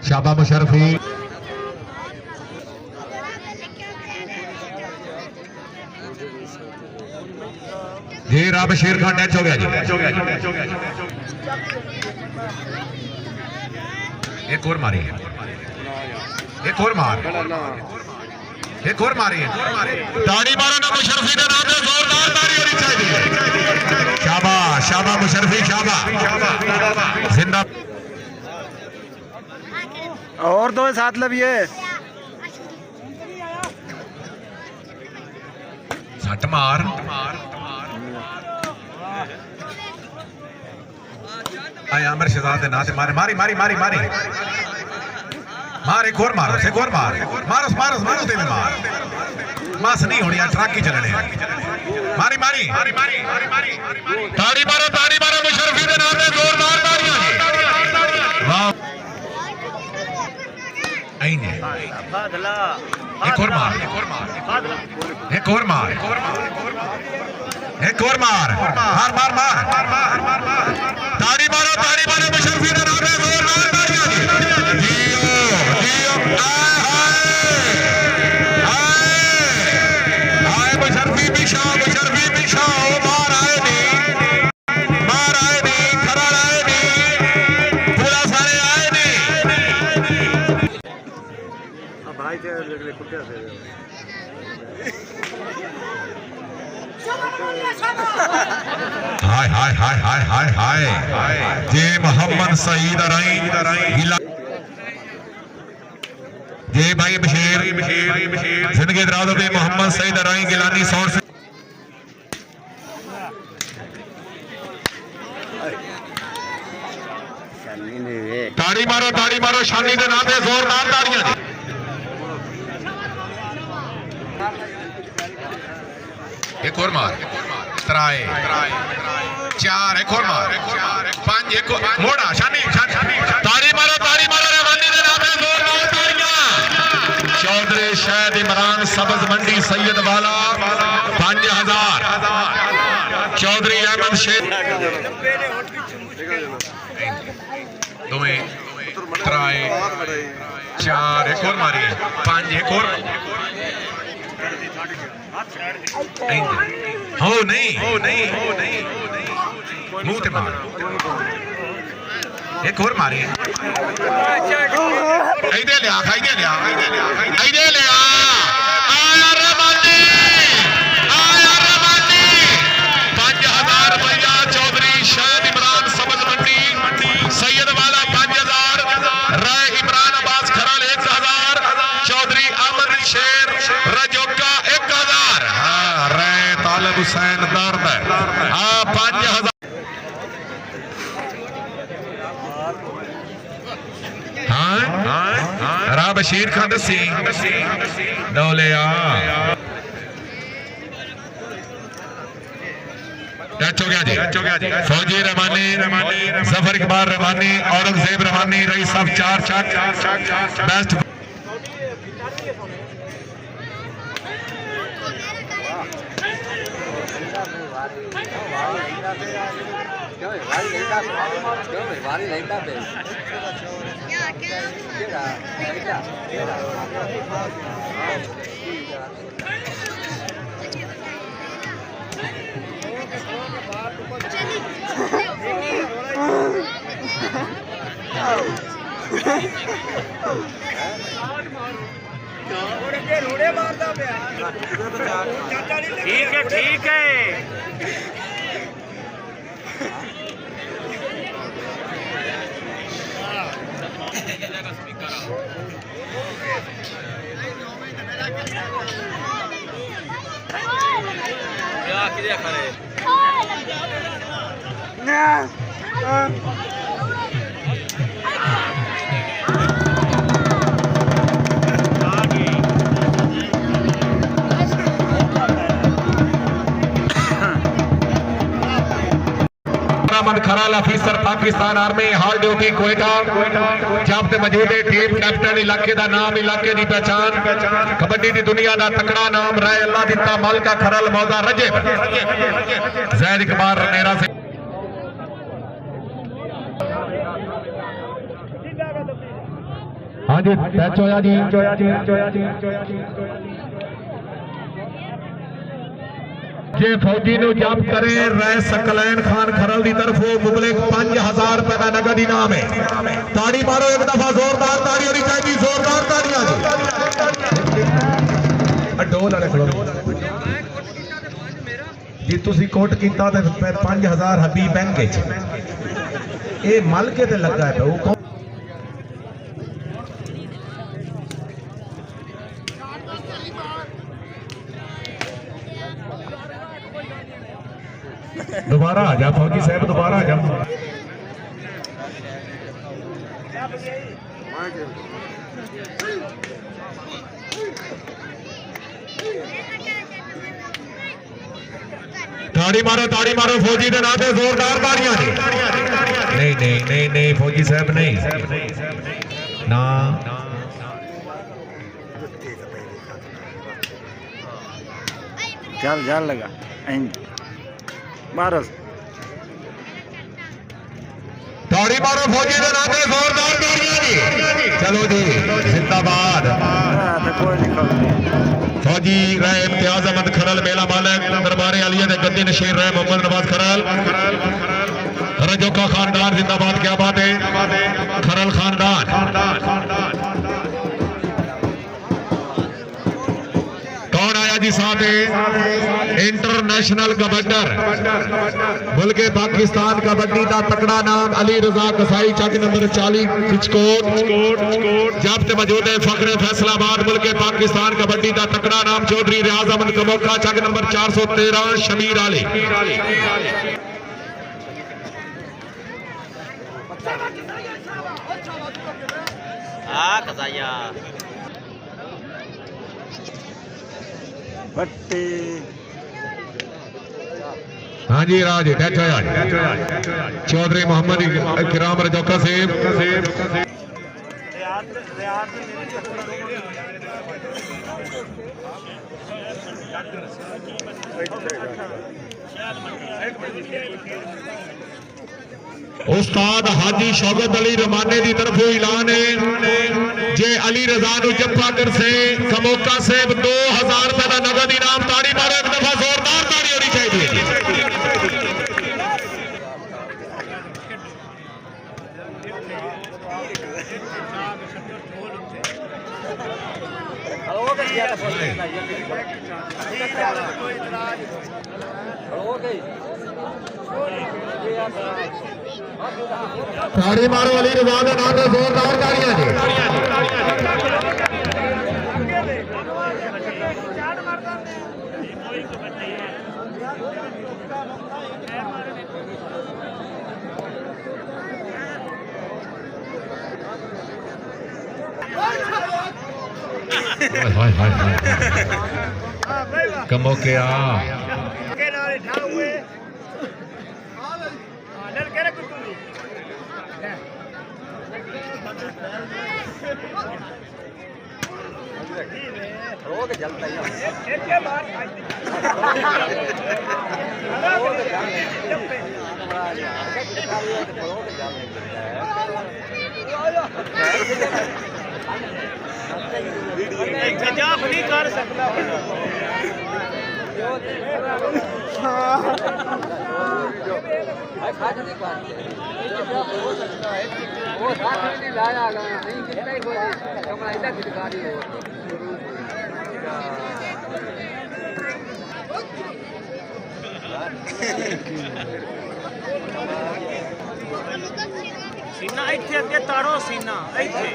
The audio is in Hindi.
शाबा मुशर्रफी जी राब शेर खान टच हो गया जी। एक और मारी है, एक और मार, एक और मारी है। ताड़ी मारो ना मुशर्रफी के नाम पे, जोरदार ताड़ी होनी चाहिए। शाबाश शाबाश मुशर्रफी शाबाश जिंदा। और दो साथ लविए सट मार आया अमर शहजाद ना से मारे मारी मारी मारी मारी मार। एक और मारो, एक और मार, मारो मारो मारो ते में मार। मास नहीं होनी, ट्रक ही चलने। मारी मारी मारी मारी मारी ताड़ी मारो मुशर्रफी के नाम पे, जोरदार ताड़ियां जी। वाह आईने एक और मार, एक और मार, एक और मार, एक और मार, मार मार मार ताड़ी मारो मुशर्रफी के नाम पे, जोरदार ताड़ियां जी। जियो जियो आए मुशर्रफी बिशा ओ मार आए नहीं खरा आए नहीं पूरा सारे आए नहीं। भाई कुत्ते हाय हाय हाय हाय हाय हाय जे मोहम्मद सईद अराई जे भाई बशीर जिंदगी दराज हो मोहम्मद सईद अराई गिलानी सौर से ताड़ी मारो शानी के नाम पे, जोरदार ताड़ियां जी। एक और मार, त्राए चार, एक और मार, पांच, एक और मोड़ा शानी ताड़ी मारो रहमानी के नाम पे, जोरदार ताड़ियां। चौधरी शहद इमरान सब्ज मंडी सैयद वाला 5000। चौधरी अहमद शेख त्राए चार, एक और मारी, पांच, एक और हो नहीं मुंह ते मार, एक और मारी इधर लिया आया रहमानी 5000 रुपया। चौधरी शहद इमरान समझ मंडी सैयद वाला 5000। राय इमरान अब्बास खराल 1000। चौधरी अहमद शेर रजोका 1000। हाँ राय तालिब हुसैन दर्द 5000। रा बशीर खान दसी डोलिया टच हो गया जी। फौजी रहमानी जफर इकबाल रहमानी औरंगजेब रहमानी रईस साहब 4 चक बेस्ट। ठीक है खराल ऑफिसर पाकिस्तान आर्मी हॉल ड्यूटी कोयटा जाब्ते मौजूद है। टीम कैप्टन इलाके का नाम, इलाके की पहचान, कबड्डी की दुनिया का तकड़ा नाम, राय अल्लाह दिता मालका खरल मौजा रजे जैद इकबाल रनेरा से ਹਾਂਜੀ ਟੱਚ ਹੋਇਆ ਜੀ ਜੇ ਫੌਜੀ ਨੂੰ ਜਬ ਕਰੇ ਰਹਿ ਸਕਲੈਨ ਖਾਨ ਖਰਲ ਦੀ ਤਰਫੋਂ ਮੁਬਲਿਕ 5000 रुपए का नगद इनाम है। ताड़ी मारो एक दफा जोरदार ताड़ी होनी चाहिए, जोरदार ताड़ियां जी। डोल वाले खड़ो जी, तुसी कोट कीता ते 5000 हबीब बैंक च ए मल के ते लगा है वो दोबारा आ जा फौजी साहब, दोबारा आ जा। ताड़ी मारो फौजी के नाते जोरदार ताड़ियां ने। नहीं नहीं नहीं नहीं फौजी साहब नहीं ना जाल लगा मारो ताड़ी मारो फौजी के नाते जोरदार ताड़ियां जी। चलो जी जिंदाबाद फौजी रहे इम्तियाज अहमद खरल मेला मालिक दरबारे आलिया दे गद्दी नशीर रहे मोहम्मद नवाज खरल रजोका खानदान जिंदाबाद। क्या बात है खरल खानदान। कौन आया जी साथ इंटरनेशनल गवर्नर मुल्क पाकिस्तान कबड्डी का तकड़ा नाम अली रजा कसाई चक नंबर 40 पिचकोट जब्त मौजूद है। फखरे फैसलाबाद मुल्क पाकिस्तान कबड्डी का तकड़ा नाम चौधरी रियाज अहमद कमोका चक नंबर 413 शमीर आली। बट्टी हाँ जी राज टच होया चौधरी मोहम्मद इकराम रजौका सेब उस्ताद हाजी शौकत अली रमाने की तरफ ऐलान है जे अली रजा जफ्फा कर से कमोका सेब 2000 रुपए का नगद इनाम। ताड़ी मारो एक दफा जोरदार ताड़ी होनी चाहिए। ताड़ी मारो अली रजा के नाम से जोरदार ताड़ियां जी। कमो के आ नहीं कर सकता सीना इत्थे अगे तारो सीना इत्थे